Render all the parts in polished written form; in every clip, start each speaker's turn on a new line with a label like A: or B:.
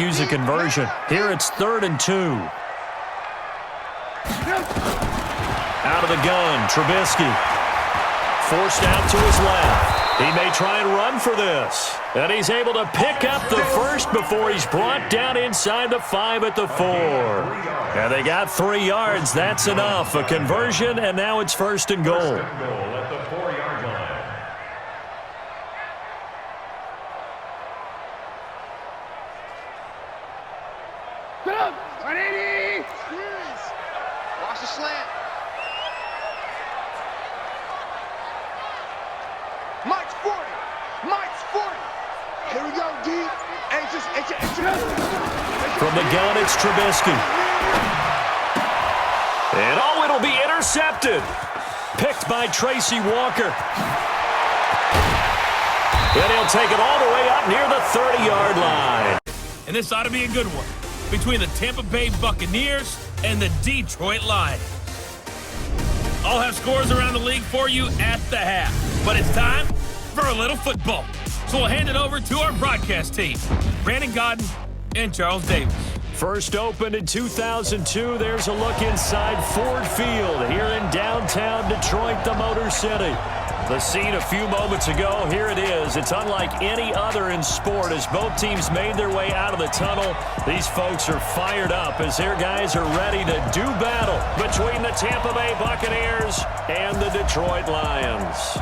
A: use a conversion. Here it's 3rd and 2. Out of the gun, Trubisky. Forced out to his left. He may try and run for this. And he's able to pick up the first before he's brought down inside the 5 at the 4. And they got 3 yards. That's enough. A conversion, and now it's 1st and goal.
B: At the 4-yard line.
C: Watch the slant. Mike's 40. Mike's 40. Here we go, D.
A: From the gun, it's Trubisky. And oh, it'll be intercepted. Picked by Tracy Walker. And he'll take it all the way up near the 30-yard line.
D: And this ought to be a good one between the Tampa Bay Buccaneers and the Detroit Lions. I'll have scores around the league for you at the half. But it's time for a little football. So we'll hand it over to our broadcast team, Brandon Godden and Charles Davis.
A: First opened in 2002. There's a look inside Ford Field here in downtown Detroit, the Motor City. The scene a few moments ago, here it is. It's unlike any other in sport as both teams made their way out of the tunnel. These folks are fired up as their guys are ready to do battle between the Tampa Bay Buccaneers and the Detroit Lions.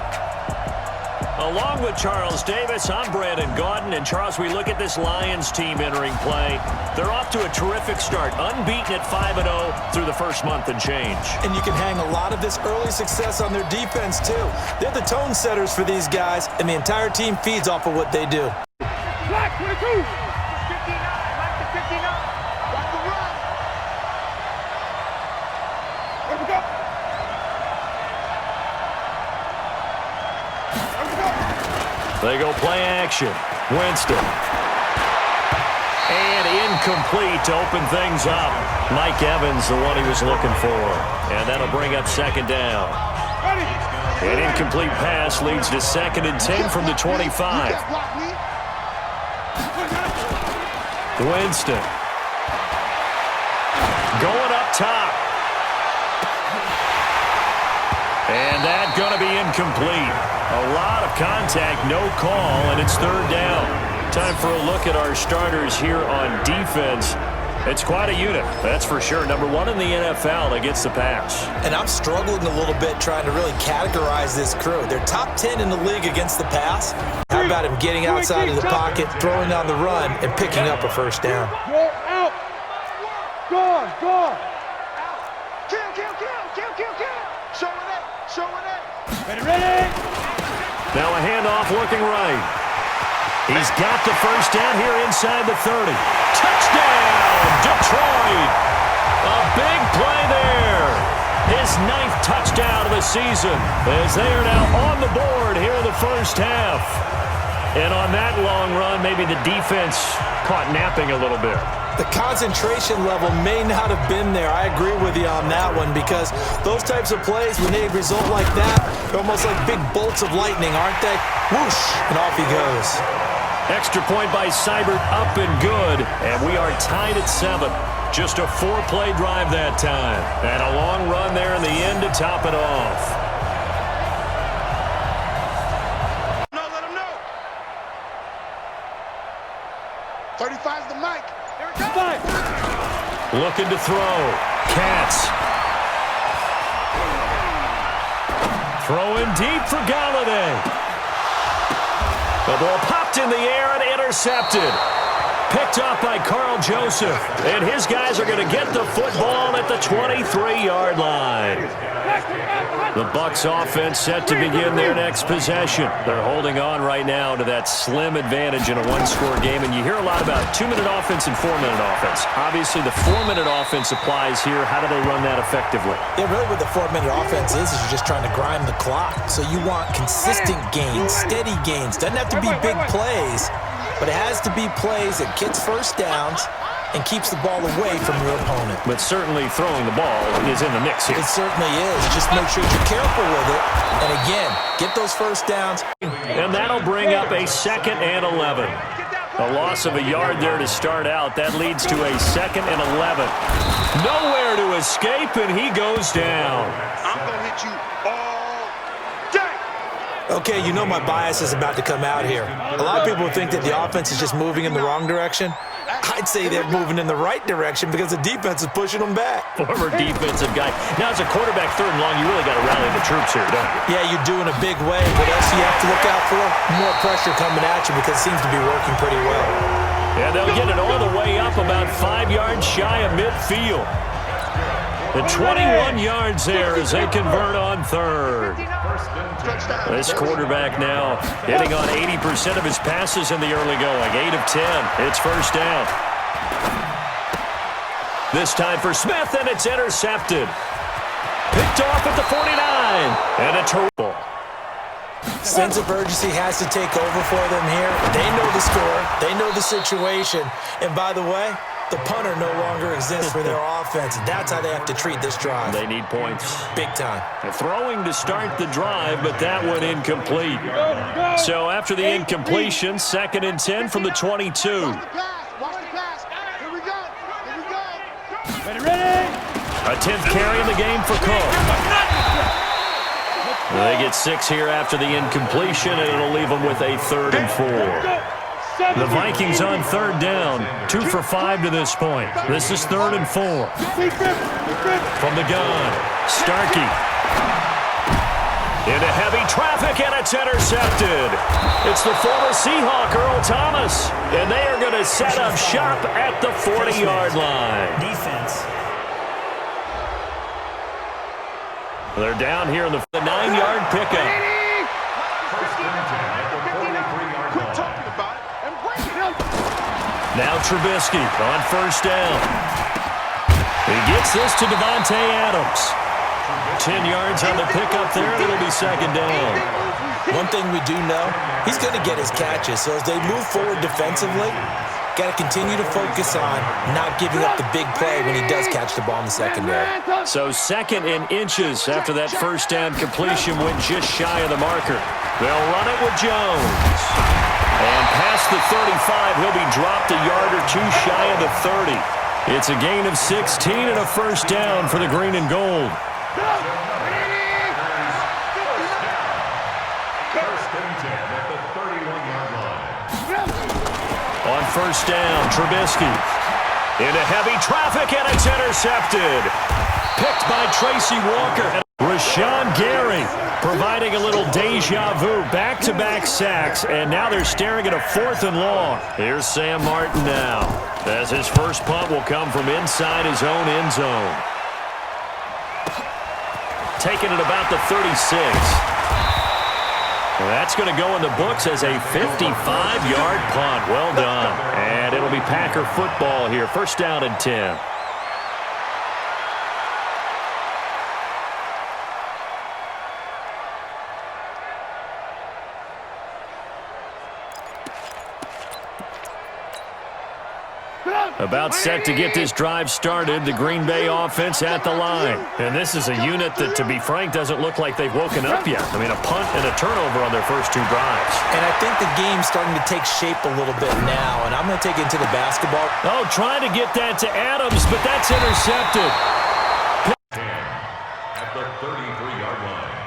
A: Along with Charles Davis, I'm Brandon Godden. And Charles, we look at this Lions team entering play. They're off to a terrific start, unbeaten at 5-0 through the first month and change.
E: And you can hang a lot of this early success on their defense, too. They're the tone setters for these guys, and the entire team feeds off of what they do.
C: Black 22. 59. Black to 59. Black to run. Here we go.
A: They go play action. Winston. And incomplete to open things up. Mike Evans, the one he was looking for. And that'll bring up 2nd down. An incomplete pass leads to 2nd and 10 from the 25. Winston. Going up top. And that's going to be incomplete. A lot of contact, no call, and it's 3rd down. Time for a look at our starters here on defense. It's quite a unit, that's for sure. Number 1 in the NFL that gets the pass.
E: And I'm struggling a little bit trying to really categorize this crew. They're top 10 in the league against the pass. How about him getting outside of the pocket, throwing on the run, and picking up a 1st down?
C: You're out. Gone. Kill. Showing it. Ready.
A: Now a handoff looking right. He's got the 1st down here inside the 30. Touchdown, Detroit. A big play there. His 9th touchdown of the season as they are now on the board here in the first half. And on that long run, maybe the defense caught napping a little bit.
E: The concentration level may not have been there. I agree with you on that one because those types of plays, when they result like that, they're almost like big bolts of lightning, aren't they? Whoosh, and off he goes.
A: Extra point by Seibert, up and good. And we are tied at 7. Just a 4-play drive that time. And a long run there in the end to top it off.
C: No, let him know. 35's the mic.
A: Looking to throw. Katz. Throwing deep for Galladay. The ball popped in the air and intercepted. Picked up by Carl Joseph. And his guys are going to get the football at the 23-yard line. The Bucs offense set to begin their next possession. They're holding on right now to that slim advantage in a 1-score game. And you hear a lot about 2-minute offense and 4-minute offense. Obviously, the 4-minute offense applies here. How do they run that effectively?
E: Yeah, really what the 4-minute offense is you're just trying to grind the clock. So you want consistent gains, steady gains. Doesn't have to be big plays, but it has to be plays that gets 1st downs and keeps the ball away from your opponent.
A: But certainly throwing the ball is in the mix here.
E: It certainly is. Just make sure you're careful with it. And again, get those 1st downs.
A: And that'll bring up a 2nd and 11.
C: Get down.
A: A loss of a yard there to start out. That leads to a 2nd and 11. Nowhere to escape, and he goes down.
C: I'm going to hit you all day.
E: Okay, you know my bias is about to come out here. A lot of people think that the offense is just moving in the wrong direction. I'd say they're moving in the right direction because the defense is pushing them back.
A: Former defensive guy. Now, as a quarterback, 3rd and long, you really got to rally the troops here, don't you?
E: Yeah, you do in a big way. What else do you have to look out for? More pressure coming at you because it seems to be working pretty well.
A: And they'll get it all the way up about 5 yards shy of midfield. The 21 yards there as they convert on 3rd. This quarterback now hitting on 80% of his passes in the early going. 8 of 10. It's 1st down. This time for Smith, and it's intercepted. Picked off at the 49. And a turnover.
E: Sense of urgency has to take over for them here. They know the score. They know the situation. And by the way, the punter no longer exists for their offense. That's how they have to treat this drive.
A: They need points.
E: Big time.
A: Throwing to start the drive, but that one incomplete. So after the incompletion, 2nd and 10 from the 22.
C: Watch the pass. Here we go.
A: Ready. A 10th carry in the game for Cook. They get 6 here after the incompletion, and it'll leave them with a 3rd and 4. The Vikings on 3rd down, 2 for 5 to this point. This is 3rd and 4. From the gun, Starkey. Into heavy traffic, and it's intercepted. It's the former Seahawk, Earl Thomas, and they are going to set up shop at the 40-yard line.
E: Defense.
A: They're down here in the 9-yard pickup. Now Trubisky on 1st down. He gets this to Devontae Adams. 10 yards on the pickup there, and it'll be 2nd down.
E: One thing we do know, he's going to get his catches. So as they move forward defensively, got to continue to focus on not giving up the big play when he does catch the ball in the secondary.
A: So 2nd and inches after that 1st down completion went just shy of the marker. They'll run it with Jones. And past the 35, he'll be dropped a yard or 2 shy of the 30. It's a gain of 16 and a 1st down for the green and gold. On 1st down, Trubisky. Into heavy traffic, and it's intercepted. Picked by Tracy Walker. Rashawn Gary providing a little deja vu. Back-to-back sacks, and now they're staring at a 4th and long. Here's Sam Martin now, as his first punt will come from inside his own end zone. Taking it about the 36. That's going to go in the books as a 55-yard punt. Well done. And it'll be Packer football here. 1st down and 10. About set to get this drive started, the Green Bay offense at the line. And this is a unit that, to be frank, doesn't look like they've woken up yet. I mean, a punt and a turnover on their first 2 drives.
E: And I think the game's starting to take shape a little bit now, and I'm going to take it into the basketball.
A: Oh, trying to get that to Adams, but that's intercepted.
B: At the 33-yard line.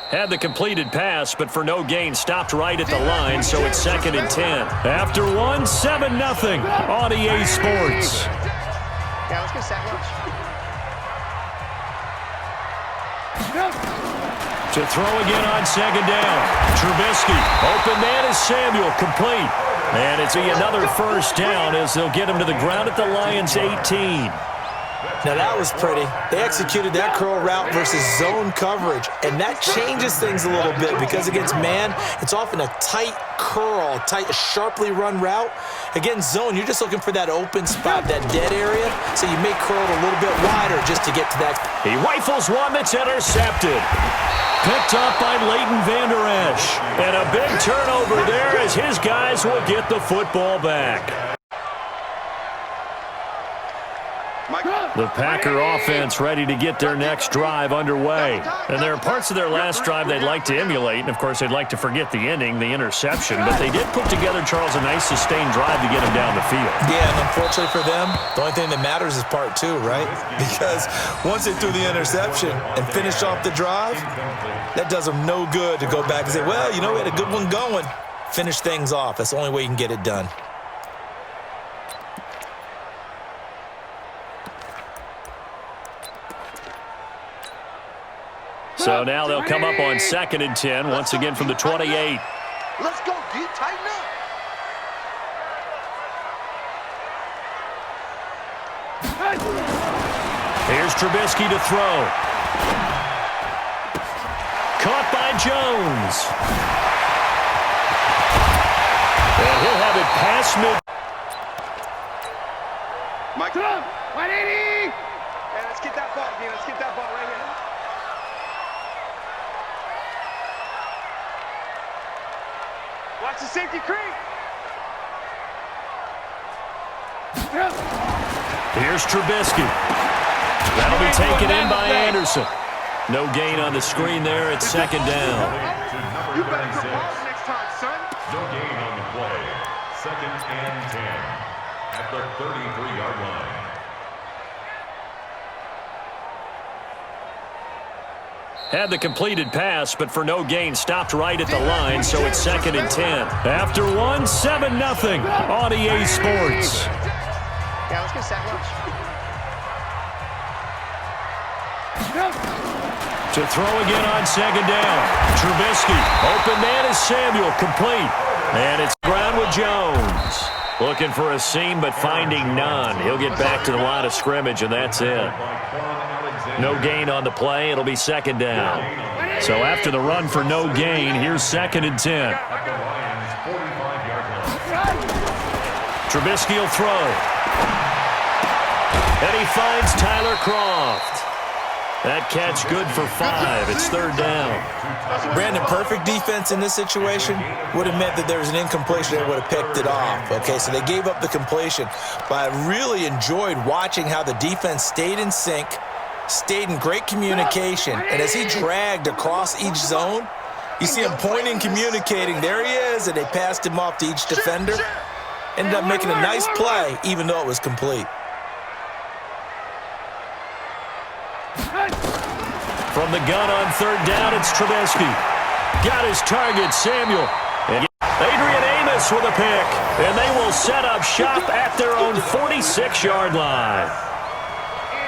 A: Had the completed pass, but for no gain, stopped right at the line, so it's 2nd and 10. After 1, 7-0 on EA Sports.
C: Yeah, let's get sack lunch.
A: To throw again on 2nd down. Trubisky, open man is Samuel, complete. And it's another 1st down as they'll get him to the ground at the Lions' 18.
E: Now that was pretty. They executed that curl route versus zone coverage, and that changes things a little bit because against man, it's often a tight curl, sharply run route. Against zone, you're just looking for that open spot, that dead area, so you may curl it a little bit wider just to get to that.
A: He rifles one that's intercepted. Picked up by Leighton Vander Esch. And a big turnover there as his guys will get the football back. The Packer offense ready to get their next drive underway. And there are parts of their last drive they'd like to emulate, and of course they'd like to forget the ending, the interception, but they did put together, Charles, a nice sustained drive to get them down the field.
E: Yeah, and unfortunately for them, the only thing that matters is part two, right? Because once they threw the interception and finished off the drive, that does them no good to go back and say, well, you know, we had a good one going. Finish things off. That's the only way you can get it done.
A: So now they'll come up on 2nd and 10, once again from the 28.
C: Let's go, D. Tighten up.
A: Here's Trubisky to throw. Caught by Jones. And he'll have it past mid.
C: Mike, 180. Hey, let's get that ball, man. Let's get that ball right here. Watch the safety creep.
A: Here's Trubisky. That'll be taken in by Anderson. No gain on the screen there. It's 2nd down.
C: You better come balls next time, son.
B: No gain on the play. 2nd and 10 at the 33-yard line.
A: Had the completed pass, but for no gain, stopped right at the line, so it's 2nd and 10. After one, 7-0 on EA Sports.
C: Yeah, let's get sack lunch.
A: To throw again on 2nd down. Trubisky, open man is Samuel, complete. And it's ground with Jones. Looking for a seam, but finding none. He'll get back to the line of scrimmage, and that's it. No gain on the play. It'll be 2nd down. So after the run for no gain, here's 2nd and 10. Trubisky will throw. And he finds Tyler Kroft. That catch good for 5. It's 3rd down.
E: Brandon, perfect defense in this situation would have meant that there was an incompletion. They would have picked it off. Okay, so they gave up the completion. But I really enjoyed watching how the defense stayed in sync, stayed in great communication, and as he dragged across each zone, you see him pointing, communicating. There he is, and they passed him off to each defender. Ended up making a nice play, even though it was complete.
A: From the gun on 3rd down, it's Trubisky. Got his target, Samuel. And Adrian Amos with a pick. And they will set up shop at their own 46-yard line.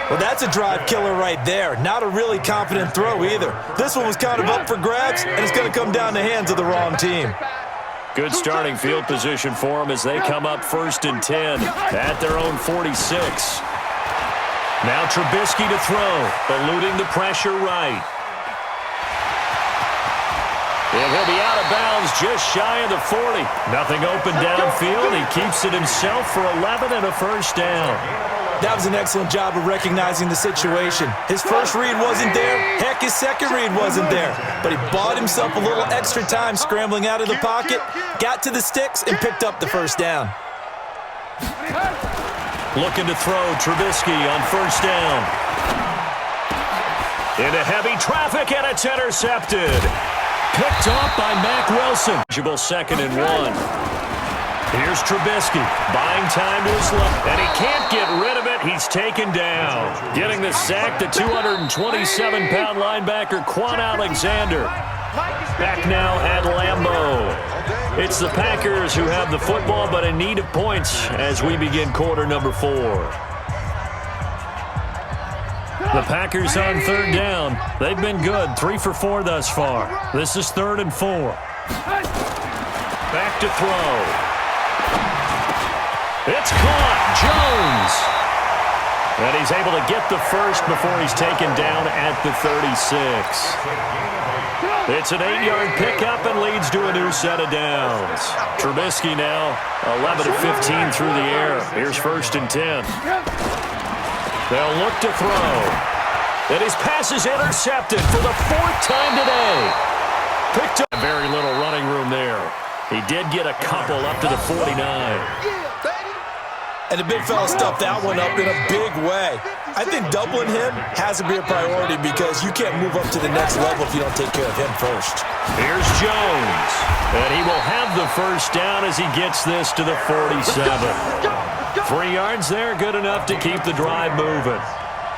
E: Well, that's a drive killer right there. Not a really confident throw either. This one was kind of up for grabs, and it's going to come down the hands of the wrong team.
A: Good starting field position for them as they come up 1st and 10 at their own 46. Now Trubisky to throw, eluding the pressure right. And he'll be out of bounds just shy of the 40. Nothing open downfield. He keeps it himself for 11 and a 1st down.
E: That was an excellent job of recognizing the situation. His first read wasn't there. Heck, his second read wasn't there. But he bought himself a little extra time scrambling out of the pocket, got to the sticks, and picked up the 1st down.
A: Looking to throw, Trubisky on 1st down. Into heavy traffic, and it's intercepted. Picked off by Mack Wilson. 2nd and 1. Here's Trubisky, buying time to his left, and he can't get rid of it. He's taken down. Getting the sack, the 227-pound linebacker, Quan Alexander. Back now at Lambeau. It's the Packers who have the football, but in need of points as we begin quarter number 4. The Packers on 3rd down. They've been good, 3 for 4 thus far. This is 3rd and 4. Back to throw. It's caught. Jones. And he's able to get the first before he's taken down at the 36. It's an 8-yard pickup and leads to a new set of downs. Trubisky now 11 of 15 through the air. Here's 1st and 10. They'll look to throw. And his pass is intercepted for the 4th time today. Picked up. Very little running room there. He did get a couple up to the 49.
E: And the big fella stuffed that one up in a big way. I think doubling him has to be a priority because you can't move up to the next level if you don't take care of him first.
A: Here's Jones, and he will have the first down as he gets this to the 47. 3 yards there, good enough to keep the drive moving.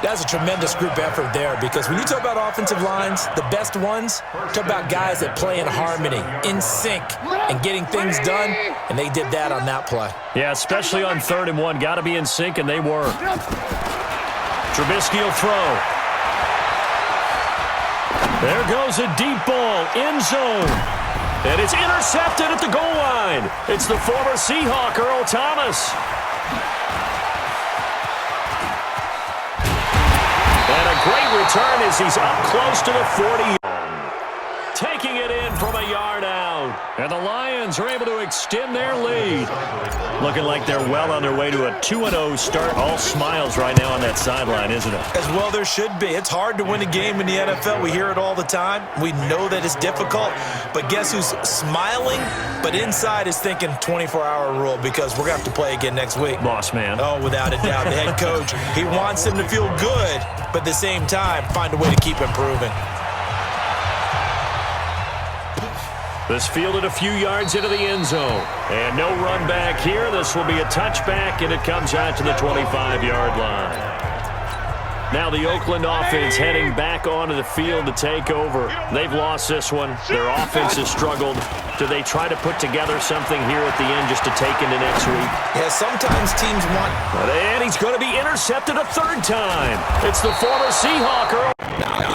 E: That's a tremendous group effort there because when you talk about offensive lines, the best ones, talk about guys that play in harmony, in sync, and getting things done, and they did that on that play.
A: Yeah, especially on 3rd and 1. Got to be in sync, and they were. Trubisky will throw. There goes a deep ball, end zone. And it's intercepted at the goal line. It's the former Seahawk, Earl Thomas. And a great return as he's up close to the 40. Taking it in from a yard out. And the Lions are able to extend their lead. Looking like they're well on their way to a 2-0 start. All smiles right now on that sideline, isn't it?
E: As well there should be. It's hard to win a game in the NFL. We hear it all the time. We know that it's difficult. But guess who's smiling? But inside is thinking 24-hour rule because we're going to have to play again next week.
A: Boss man.
E: Oh, without a doubt. The head coach, he wants them to feel good, but at the same time, find a way to keep improving.
A: This fielded a few yards into the end zone. And no run back here. This will be a touchback, and it comes out to the 25-yard line. Now the Oakland offense heading back onto the field to take over. They've lost this one. Their offense has struggled. Do they try to put together something here at the end just to take into next week?
E: Yeah, sometimes teams want...
A: And he's going to be intercepted a 3rd time. It's the former Seahawk, Earl.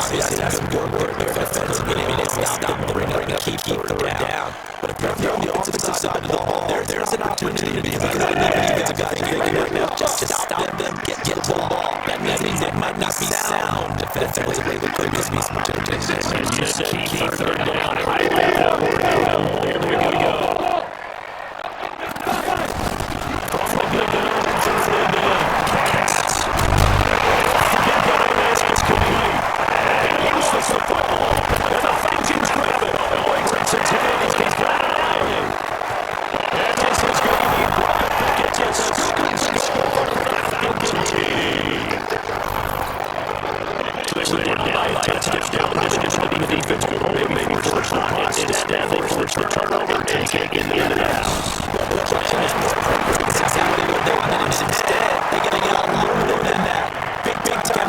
E: That's good work defense. I mean, it's not them to bring it, keep the down. But if you're on the offensive side of the ball, there's an opportunity because I think it's a guy thinking right now, just to stop them, get the ball. That means it might not be sound defensively. There could be some opportunities.
A: You said keep 3rd down. I like that word. Here we go.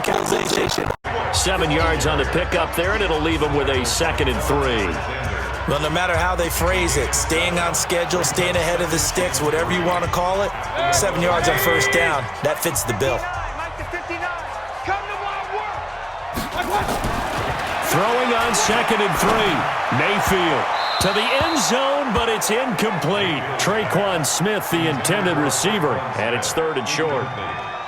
E: Capitalization.
A: 7 yards on the pickup there, and it'll leave them with a 2nd and 3.
E: Well, no matter how they phrase it, staying on schedule, staying ahead of the sticks, whatever you want to call it, 7 yards on 1st down, that fits the bill.
A: Throwing on 2nd and 3. Mayfield to the end zone, but it's incomplete. Traquan Smith, the intended receiver, and it's 3rd and short.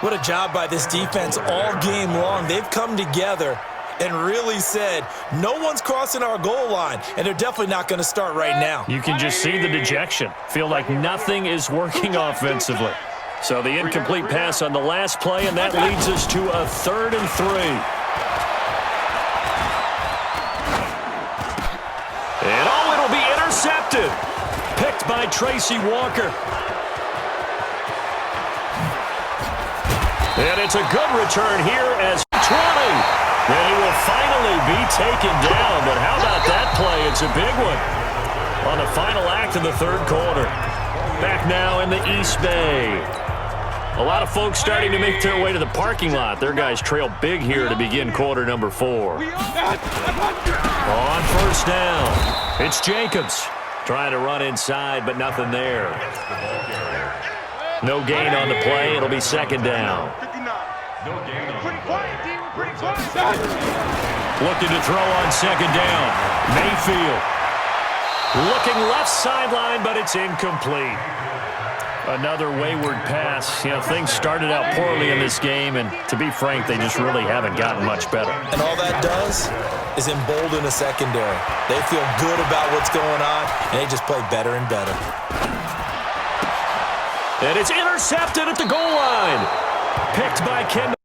E: What a job by this defense all game long. They've come together and really said, no one's crossing our goal line, and they're definitely not going to start right now.
A: You can just see the dejection. Feel like nothing is working offensively. So the incomplete pass on the last play, and that leads us to a 3rd and 3. And it'll be intercepted. Picked by Tracy Walker. And it's a good return here as 20. And he will finally be taken down. But how about that play? It's a big one on the final act of the 3rd quarter. Back now in the East Bay. A lot of folks starting to make their way to the parking lot. Their guys trail big here to begin quarter number 4. On 1st down, it's Jacobs. Trying to run inside, but nothing there. No gain on the play. It'll be 2nd down. Looking to throw on 2nd down. Mayfield. Looking left sideline, but it's incomplete. Another wayward pass. You know, things started out poorly in this game, and to be frank, they just really haven't gotten much better.
E: And all that does is embolden the secondary. They feel good about what's going on, and they just play better and better.
A: And it's intercepted at the goal line. Picked by Kendall.